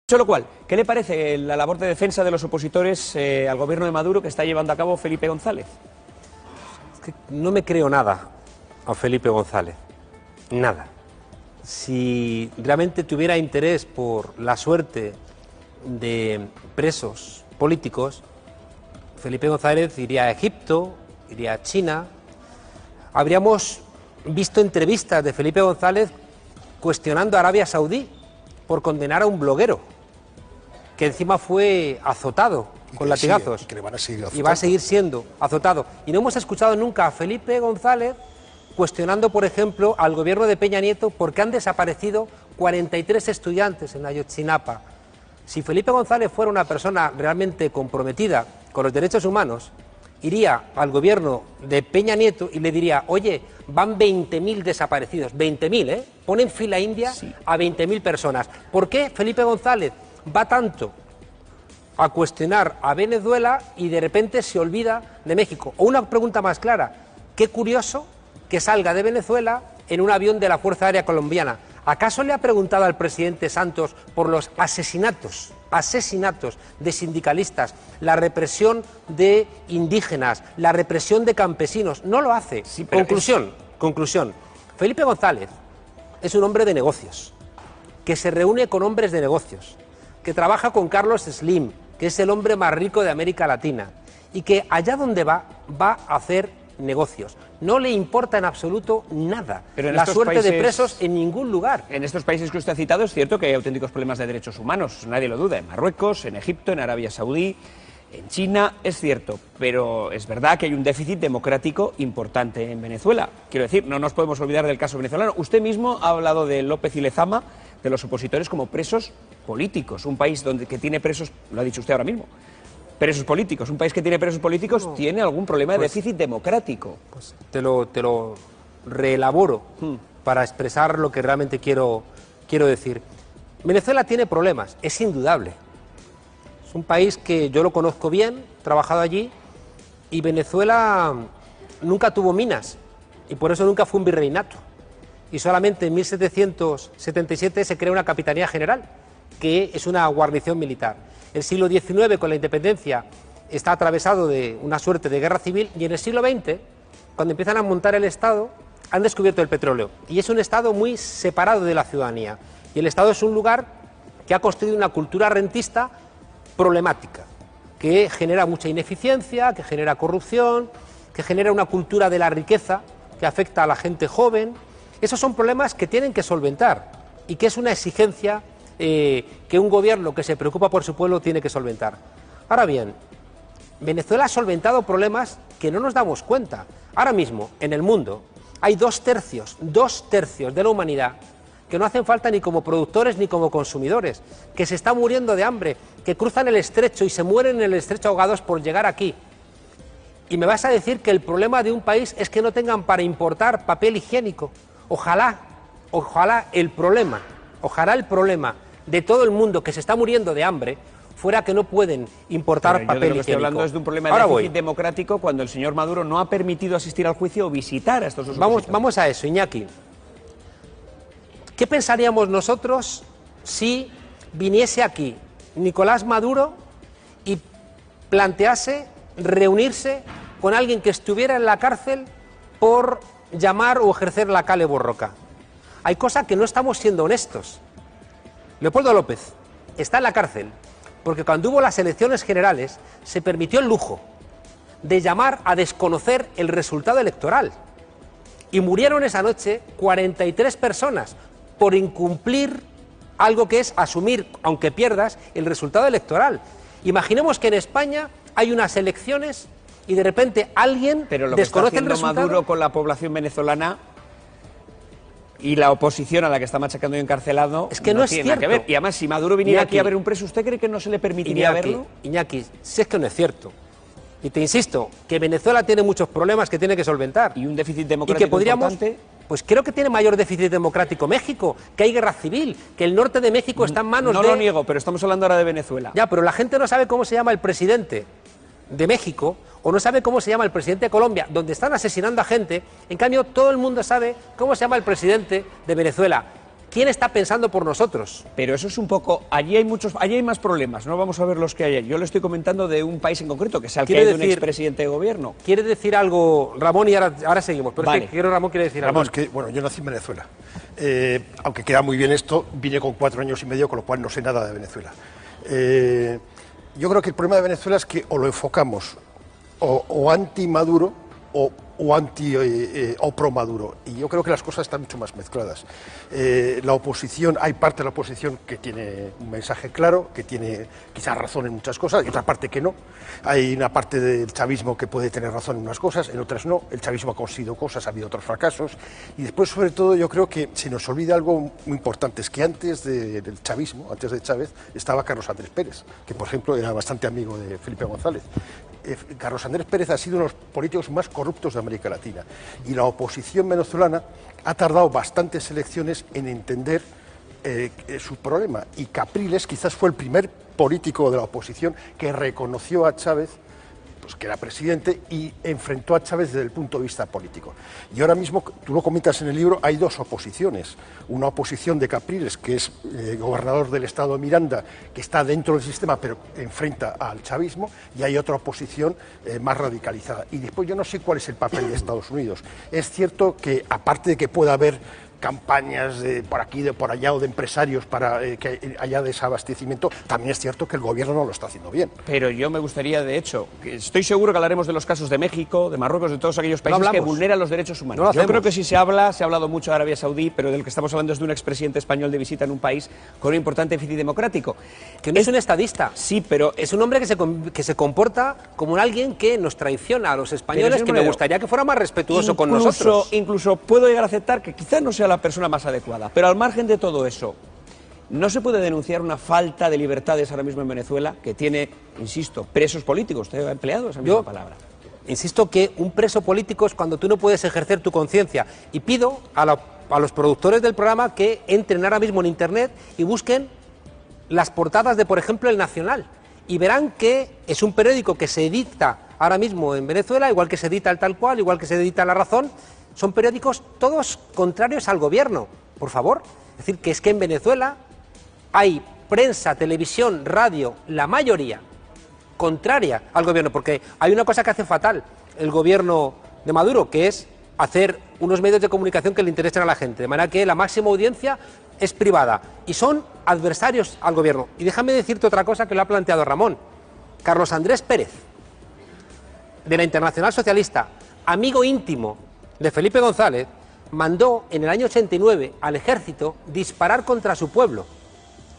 Dicho lo cual, ¿qué le parece la labor de defensa de los opositores al gobierno de Maduro que está llevando a cabo Felipe González? Es que no me creo nada a Felipe González, nada. Si realmente tuviera interés por la suerte de presos políticos, Felipe González iría a Egipto, iría a China. Habríamos visto entrevistas de Felipe González cuestionando a Arabia Saudí por condenar a un bloguero que encima fue azotado con latigazos y va a seguir siendo azotado. Y no hemos escuchado nunca a Felipe González cuestionando, por ejemplo, al gobierno de Peña Nieto porque han desaparecido 43 estudiantes en Ayotzinapa. Si Felipe González fuera una persona realmente comprometida con los derechos humanos, iría al gobierno de Peña Nieto y le diría: oye, van 20.000 desaparecidos, 20.000, ponen fila india a 20.000 personas. ¿Por qué Felipe González va tanto a cuestionar a Venezuela y de repente se olvida de México? O una pregunta más clara: qué curioso que salga de Venezuela en un avión de la Fuerza Aérea Colombiana. ¿Acaso le ha preguntado al presidente Santos por los asesinatos de sindicalistas, la represión de indígenas, la represión de campesinos? No lo hace. Sí, conclusión. Felipe González es un hombre de negocios, que se reúne con hombres de negocios, que trabaja con Carlos Slim, que es el hombre más rico de América Latina, y que allá donde va a hacer negocios. No le importa en absoluto nada la suerte de presos en ningún lugar. En estos países que usted ha citado es cierto que hay auténticos problemas de derechos humanos, nadie lo duda, en Marruecos, en Egipto, en Arabia Saudí, en China, es cierto, pero es verdad que hay un déficit democrático importante en Venezuela. Quiero decir, no nos podemos olvidar del caso venezolano. Usted mismo ha hablado de López y Lezama, de los opositores, como presos políticos, un país que tiene presos, lo ha dicho usted ahora mismo, presos políticos. Un país que tiene presos políticos tiene algún problema de déficit democrático. Pues te lo reelaboro para expresar lo que realmente quiero decir. Venezuela tiene problemas, es indudable. Es un país que yo lo conozco bien, he trabajado allí, y Venezuela nunca tuvo minas, y por eso nunca fue un virreinato. Y solamente en 1777 se crea una capitanía general, que es una guarnición militar. El siglo XIX, con la independencia, está atravesado de una suerte de guerra civil, y en el siglo XX, cuando empiezan a montar el Estado, han descubierto el petróleo. Y es un Estado muy separado de la ciudadanía. Y el Estado es un lugar que ha construido una cultura rentista problemática, que genera mucha ineficiencia, que genera corrupción, que genera una cultura de la riqueza que afecta a la gente joven. Esos son problemas que tienen que solventar y que es una exigencia que un gobierno que se preocupa por su pueblo tiene que solventar. Ahora bien, Venezuela ha solventado problemas que no nos damos cuenta. Ahora mismo, en el mundo, hay dos tercios de la humanidad que no hacen falta ni como productores ni como consumidores, que se están muriendo de hambre, que cruzan el estrecho y se mueren en el estrecho ahogados por llegar aquí. Y me vas a decir que el problema de un país es que no tengan para importar papel higiénico. Ojalá el problema de todo el mundo que se está muriendo de hambre fuera que no pueden importar papel higiénico. Yo lo que estoy hablando es de un problema de déficit democrático cuando el señor Maduro no ha permitido asistir al juicio o visitar a estos dos opositores. Vamos a eso, Iñaki. ¿Qué pensaríamos nosotros si viniese aquí Nicolás Maduro y plantease reunirse con alguien que estuviera en la cárcel por llamar o ejercer la kale borroka? Hay cosas que no estamos siendo honestos. Leopoldo López está en la cárcel porque cuando hubo las elecciones generales se permitió el lujo de llamar a desconocer el resultado electoral y murieron esa noche 43 personas por incumplir algo que es asumir, aunque pierdas, el resultado electoral. Imaginemos que en España hay unas elecciones y de repente alguien desconoce el resultado. Maduro con la población venezolana y la oposición a la que está machacando y encarcelado es que no es tiene nada que ver. Y además, si Maduro viniera aquí a ver un preso, ¿usted cree que no se le permitiría verlo? Iñaki, si es que no es cierto. Y te insisto, que Venezuela tiene muchos problemas que tiene que solventar. Y un déficit democrático importante. Pues creo que tiene mayor déficit democrático México, que hay guerra civil, que el norte de México está en manos de... No lo niego, pero estamos hablando ahora de Venezuela. Ya, pero la gente no sabe cómo se llama el presidente de México o no sabe cómo se llama el presidente de Colombia, donde están asesinando a gente. En cambio, todo el mundo sabe cómo se llama el presidente de Venezuela. ¿Quién está pensando por nosotros? Pero eso es un poco... Allí hay más problemas, no vamos a ver los que hay. Yo le estoy comentando de un país en concreto, que es el que hay de un expresidente de gobierno. ¿Quiere decir algo, Ramón? Y ahora seguimos. Pero vale. es que Ramón quiere decir algo. Ramón, es que, bueno, yo nací en Venezuela. Aunque queda muy bien esto, vine con 4 años y medio, con lo cual no sé nada de Venezuela. Yo creo que el problema de Venezuela es que o lo enfocamos o anti-Maduro o anti o pro-Maduro, y yo creo que las cosas están mucho más mezcladas. La oposición, hay parte de la oposición que tiene un mensaje claro, que tiene quizás razón en muchas cosas, y otra parte que no. Hay una parte del chavismo que puede tener razón en unas cosas, en otras no. El chavismo ha conseguido cosas, ha habido otros fracasos, y después, sobre todo, yo creo que se nos olvida algo muy importante, es que antes del chavismo, antes de Chávez, estaba Carlos Andrés Pérez, que por ejemplo era bastante amigo de Felipe González. Carlos Andrés Pérez ha sido uno de los políticos más corruptos de América Latina, y la oposición venezolana ha tardado bastantes elecciones en entender su problema, y Capriles quizás fue el primer político de la oposición que reconoció a Chávez, pues, que era presidente, y enfrentó a Chávez desde el punto de vista político. Y ahora mismo, tú lo comentas en el libro, hay dos oposiciones. Una oposición de Capriles, que es gobernador del estado de Miranda, que está dentro del sistema pero enfrenta al chavismo, y hay otra oposición más radicalizada. Y después yo no sé cuál es el papel de Estados Unidos. Es cierto que, aparte de que pueda haber campañas de por aquí, de por allá, o de empresarios para que haya desabastecimiento, también es cierto que el gobierno no lo está haciendo bien. Pero yo me gustaría, de hecho, estoy seguro que hablaremos de los casos de México, de Marruecos, de todos aquellos países que vulneran los derechos humanos. Yo creo que sí se ha hablado mucho de Arabia Saudí, pero del que estamos hablando es de un expresidente español de visita en un país con un importante déficit democrático. Que no es un estadista. Sí, pero... Es un hombre que se comporta como alguien que nos traiciona a los españoles, que me gustaría que fuera más respetuoso con nosotros. Incluso puedo llegar a aceptar que quizás no sea la persona más adecuada, pero al margen de todo eso, ¿no se puede denunciar una falta de libertades ahora mismo en Venezuela que tiene, insisto, presos políticos? Usted ha empleado esa misma palabra. Insisto que un preso político es cuando tú no puedes ejercer tu conciencia, y pido a los productores del programa que entren ahora mismo en Internet y busquen las portadas de, por ejemplo, El Nacional, y verán que es un periódico que se edita ahora mismo en Venezuela, igual que se edita el Tal Cual, igual que se edita La Razón. Son periódicos todos contrarios al gobierno, por favor. Es decir, que es que en Venezuela hay prensa, televisión, radio, la mayoría contraria al gobierno, porque hay una cosa que hace fatal el gobierno de Maduro, que es hacer unos medios de comunicación que le interesen a la gente, de manera que la máxima audiencia es privada, y son adversarios al gobierno. Y déjame decirte otra cosa que lo ha planteado Ramón. Carlos Andrés Pérez, de la Internacional Socialista, amigo íntimo de Felipe González, mandó en el año 89 al ejército disparar contra su pueblo.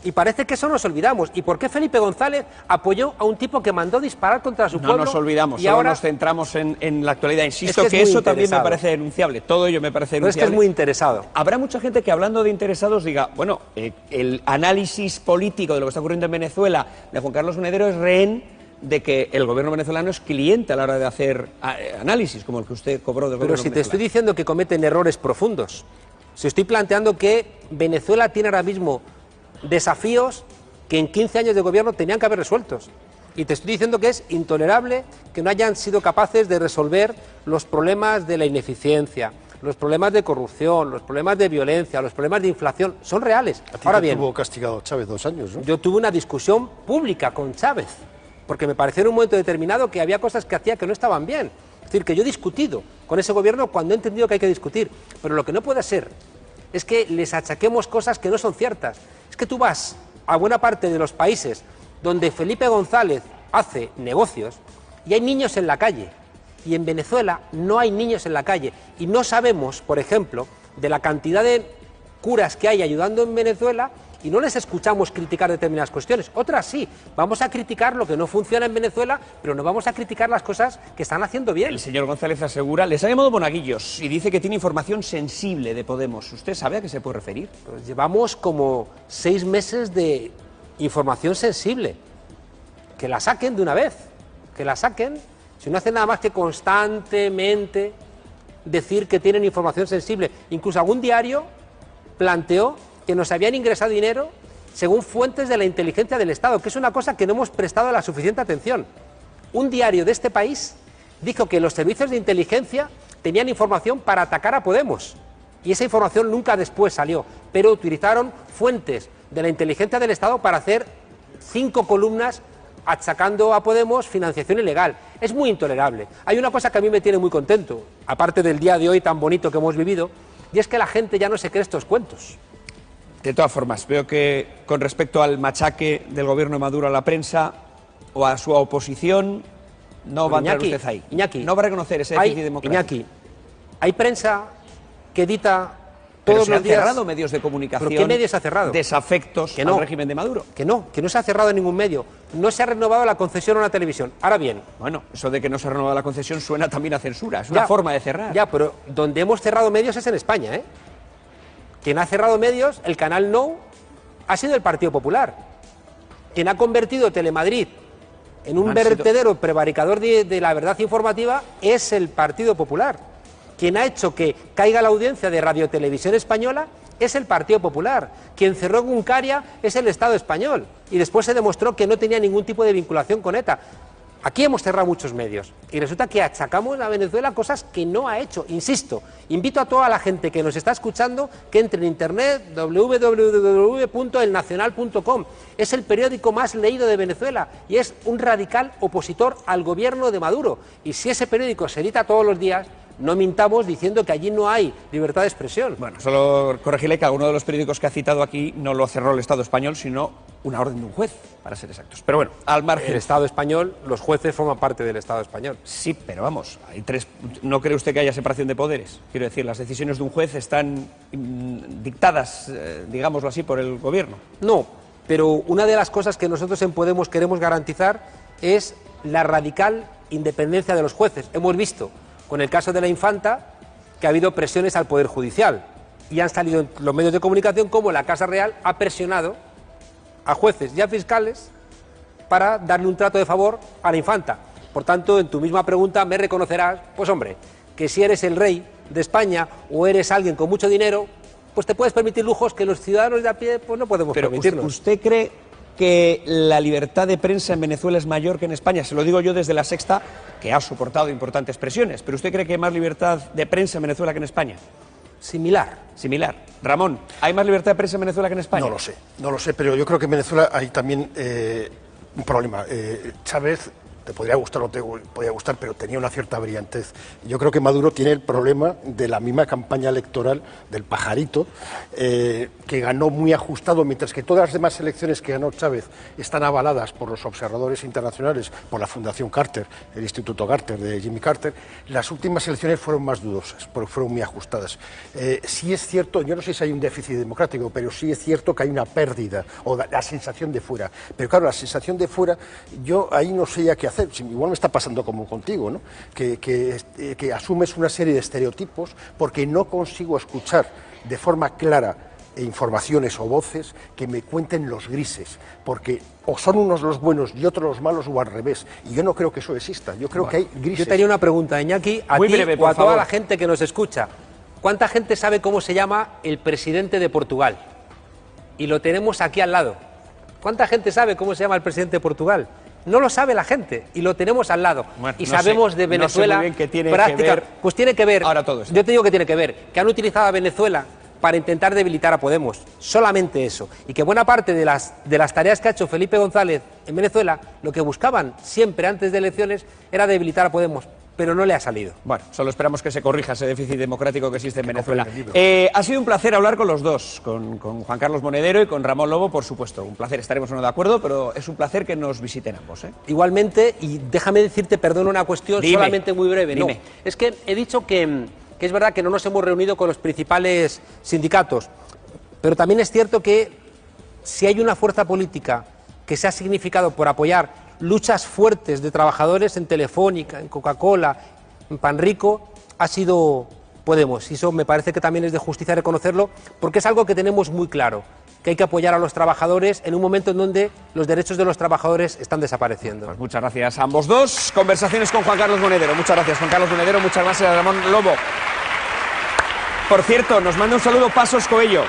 Y parece que eso nos olvidamos. ¿Y por qué Felipe González apoyó a un tipo que mandó disparar contra su pueblo? No nos olvidamos, solo nos centramos en la actualidad. Insisto que eso también me parece denunciable. Todo ello me parece denunciable. Pero es que es muy interesado. Habrá mucha gente que, hablando de interesados, diga, bueno, el análisis político de lo que está ocurriendo en Venezuela de Juan Carlos Monedero es rehén de que el gobierno venezolano es cliente a la hora de hacer análisis, como el que usted cobró del gobierno venezolano. Pero si te estoy diciendo que cometen errores profundos, si estoy planteando que Venezuela tiene ahora mismo desafíos que en 15 años de gobierno tenían que haber resueltos, y te estoy diciendo que es intolerable que no hayan sido capaces de resolver los problemas de la ineficiencia, los problemas de corrupción, los problemas de violencia, los problemas de inflación, son reales. Ahora bien, tuvo castigado Chávez 2 años, ¿no? Yo tuve una discusión pública con Chávez, porque me pareció en un momento determinado que había cosas que hacía que no estaban bien. Es decir, que yo he discutido con ese gobierno cuando he entendido que hay que discutir, pero lo que no puede ser es que les achaquemos cosas que no son ciertas. Es que tú vas a buena parte de los países donde Felipe González hace negocios y hay niños en la calle, y en Venezuela no hay niños en la calle, y no sabemos, por ejemplo, de la cantidad de curas que hay ayudando en Venezuela, y no les escuchamos criticar determinadas cuestiones. Otras sí, vamos a criticar lo que no funciona en Venezuela, pero no vamos a criticar las cosas que están haciendo bien. El señor González asegura, les ha llamado monaguillos, y dice que tiene información sensible de Podemos. ¿Usted sabe a qué se puede referir? Pues llevamos como 6 meses de información sensible. Que la saquen de una vez, que la saquen. Si no hacen nada más que constantemente decir que tienen información sensible. Incluso algún diario planteó que nos habían ingresado dinero según fuentes de la inteligencia del Estado, que es una cosa que no hemos prestado la suficiente atención. Un diario de este país dijo que los servicios de inteligencia tenían información para atacar a Podemos. Y esa información nunca después salió, pero utilizaron fuentes de la inteligencia del Estado para hacer 5 columnas achacando a Podemos financiación ilegal. Es muy intolerable. Hay una cosa que a mí me tiene muy contento, aparte del día de hoy tan bonito que hemos vivido, y es que la gente ya no se cree estos cuentos. De todas formas, veo que con respecto al machaque del gobierno de Maduro a la prensa o a su oposición, no va a entrar usted ahí. Iñaki, no va a reconocer ese déficit democrático. Iñaki, hay prensa que edita todos Pero los días. ¿se han cerrado medios de comunicación? ¿Pero qué medios ha cerrado? Desafectos al régimen de Maduro. Que no se ha cerrado ningún medio. No se ha renovado la concesión a una televisión. Ahora bien. Bueno, eso de que no se ha renovado la concesión suena también a censura. Es una forma de cerrar. Ya, pero donde hemos cerrado medios es en España, ¿eh? Quien ha cerrado medios, el canal No, ha sido el Partido Popular. Quien ha convertido Telemadrid en un vertedero prevaricador de la verdad informativa es el Partido Popular. Quien ha hecho que caiga la audiencia de Radio Televisión Española es el Partido Popular. Quien cerró Guncaria es el Estado español. Y después se demostró que no tenía ningún tipo de vinculación con ETA. Aquí hemos cerrado muchos medios y resulta que achacamos a Venezuela cosas que no ha hecho. Insisto, invito a toda la gente que nos está escuchando que entre en internet www.elnacional.com. Es el periódico más leído de Venezuela y es un radical opositor al gobierno de Maduro. Y si ese periódico se edita todos los días, no mintamos diciendo que allí no hay libertad de expresión. Bueno, solo corregirle que alguno de los periódicos que ha citado aquí no lo cerró el Estado español, sino una orden de un juez, para ser exactos. Pero bueno, al margen... El Estado español, los jueces forman parte del Estado español. Sí, pero vamos, hay tres... ¿No cree usted que haya separación de poderes? Quiero decir, las decisiones de un juez están dictadas, digámoslo así, por el gobierno. No, pero una de las cosas que nosotros en Podemos queremos garantizar es la radical independencia de los jueces. Hemos visto con el caso de la Infanta que ha habido presiones al Poder Judicial y han salido en los medios de comunicación como la Casa Real ha presionado a jueces y a fiscales para darle un trato de favor a la Infanta. Por tanto, en tu misma pregunta me reconocerás, pues hombre, que si eres el rey de España o eres alguien con mucho dinero, pues te puedes permitir lujos que los ciudadanos de a pie pues no podemos permitirnos. ¿Usted cree que la libertad de prensa en Venezuela es mayor que en España? Se lo digo yo desde La Sexta, que ha soportado importantes presiones, pero ¿usted cree que hay más libertad de prensa en Venezuela que en España? Similar. Ramón, ¿hay más libertad de prensa en Venezuela que en España? No lo sé, pero yo creo que en Venezuela hay también un problema. Chávez, te podría gustar o te podría gustar, pero tenía una cierta brillantez. Yo creo que Maduro tiene el problema de la misma campaña electoral del pajarito, que ganó muy ajustado, mientras que todas las demás elecciones que ganó Chávez están avaladas por los observadores internacionales, por la Fundación Carter, el Instituto Carter de Jimmy Carter. Las últimas elecciones fueron más dudosas, porque fueron muy ajustadas. Sí es cierto, yo no sé si hay un déficit democrático, pero sí es cierto que hay una pérdida, o la sensación de fuera. Pero claro, la sensación de fuera, yo ahí no sé ya qué hacer. Igual me está pasando como contigo, ¿no? Que asumes una serie de estereotipos porque no consigo escuchar de forma clara informaciones o voces que me cuenten los grises, porque o son unos los buenos y otros los malos o al revés, y yo no creo que eso exista, yo creo que hay grises. Yo tenía una pregunta, Iñaki, a ti o a toda la gente que nos escucha. ¿Cuánta gente sabe cómo se llama el presidente de Portugal? Y lo tenemos aquí al lado. ¿Cuánta gente sabe cómo se llama el presidente de Portugal? No lo sabe la gente y lo tenemos al lado. Bueno, y sabemos de Venezuela. No sé muy bien qué tiene que ver. Pues tiene que ver. Ahora todo esto. Yo te digo que tiene que ver. Que han utilizado a Venezuela para intentar debilitar a Podemos. Solamente eso. Y que buena parte de las tareas que ha hecho Felipe González en Venezuela, lo que buscaban siempre antes de elecciones era debilitar a Podemos. Pero no le ha salido. Bueno, solo esperamos que se corrija ese déficit democrático que existe en Venezuela. Ha sido un placer hablar con los dos, con Juan Carlos Monedero y con Ramón Lobo, por supuesto. Un placer, estaremos no de acuerdo, pero es un placer que nos visiten ambos. Igualmente, y déjame decirte, perdón, una cuestión solamente muy breve. Dime. No, es que he dicho que es verdad que no nos hemos reunido con los principales sindicatos, pero también es cierto que si hay una fuerza política que se ha significado por apoyar luchas fuertes de trabajadores en Telefónica, en Coca-Cola, en Panrico, ha sido Podemos. Y eso me parece que también es de justicia reconocerlo, porque es algo que tenemos muy claro, que hay que apoyar a los trabajadores en un momento en donde los derechos de los trabajadores están desapareciendo. Pues muchas gracias a ambos dos. Conversaciones con Juan Carlos Monedero. Muchas gracias, Juan Carlos Monedero. Muchas gracias, Ramón Lobo. Por cierto, nos manda un saludo Pasos Coello,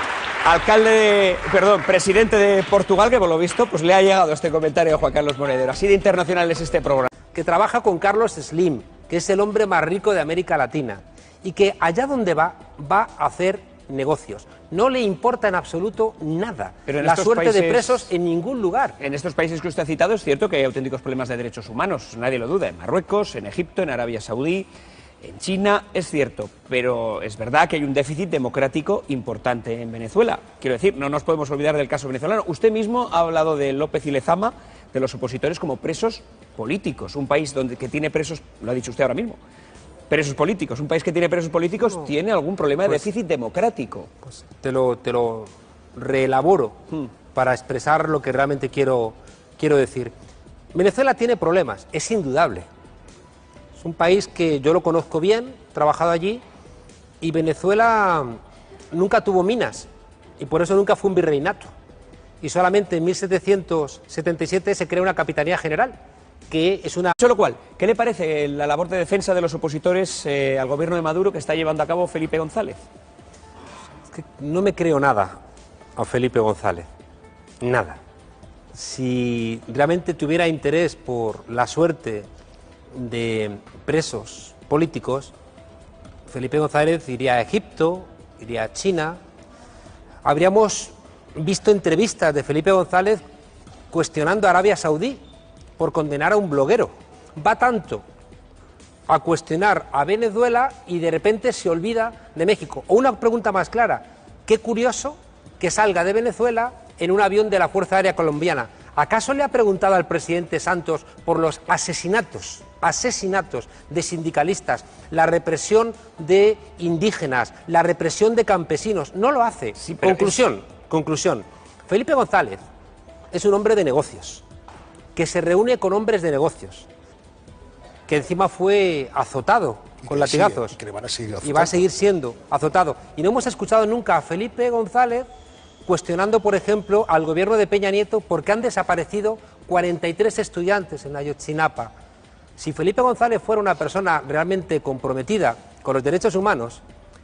presidente de Portugal, que por lo visto pues le ha llegado este comentario a Juan Carlos Monedero. Así de internacional es este programa. Que trabaja con Carlos Slim, que es el hombre más rico de América Latina, y que allá donde va a hacer negocios. No le importa en absoluto nada la suerte de presos en ningún lugar. En estos países que usted ha citado es cierto que hay auténticos problemas de derechos humanos, nadie lo duda, en Marruecos, en Egipto, en Arabia Saudí, en China, es cierto, pero es verdad que hay un déficit democrático importante en Venezuela. Quiero decir, no nos podemos olvidar del caso venezolano. Usted mismo ha hablado de López y Lezama, de los opositores como presos políticos, un país que tiene presos, lo ha dicho usted ahora mismo, presos políticos. Un país que tiene presos políticos tiene algún problema de déficit democrático. Pues te lo reelaboro para expresar lo que realmente quiero decir. Venezuela tiene problemas, es indudable. Es un país que yo lo conozco bien, he trabajado allí, y Venezuela nunca tuvo minas, y por eso nunca fue un virreinato. Y solamente en 1777 se crea una capitanía general, que es una... Dicho lo cual, ¿qué le parece la labor de defensa de los opositores al gobierno de Maduro que está llevando a cabo Felipe González? Es que no me creo nada a Felipe González, nada. Si realmente tuviera interés por la suerte de presos políticos, Felipe González iría a Egipto, iría a China. Habríamos visto entrevistas de Felipe González cuestionando a Arabia Saudí por condenar a un bloguero. Va tanto a cuestionar a Venezuela y de repente se olvida de México. O una pregunta más clara, qué curioso que salga de Venezuela en un avión de la Fuerza Aérea Colombiana. ¿Acaso le ha preguntado al presidente Santos por los asesinatos de sindicalistas, la represión de indígenas, la represión de campesinos? No lo hace. Sí, conclusión. Felipe González es un hombre de negocios, que se reúne con hombres de negocios, que encima fue azotado con latigazos y va a seguir siendo azotado. Y no hemos escuchado nunca a Felipe González cuestionando, por ejemplo, al gobierno de Peña Nieto porque han desaparecido 43 estudiantes en Ayotzinapa. Si Felipe González fuera una persona realmente comprometida con los derechos humanos,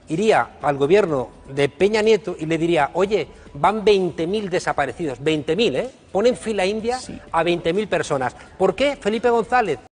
iría al gobierno de Peña Nieto y le diría, oye, van 20.000 desaparecidos, 20.000, ¿eh? Ponen fila india a 20.000 personas. ¿Por qué Felipe González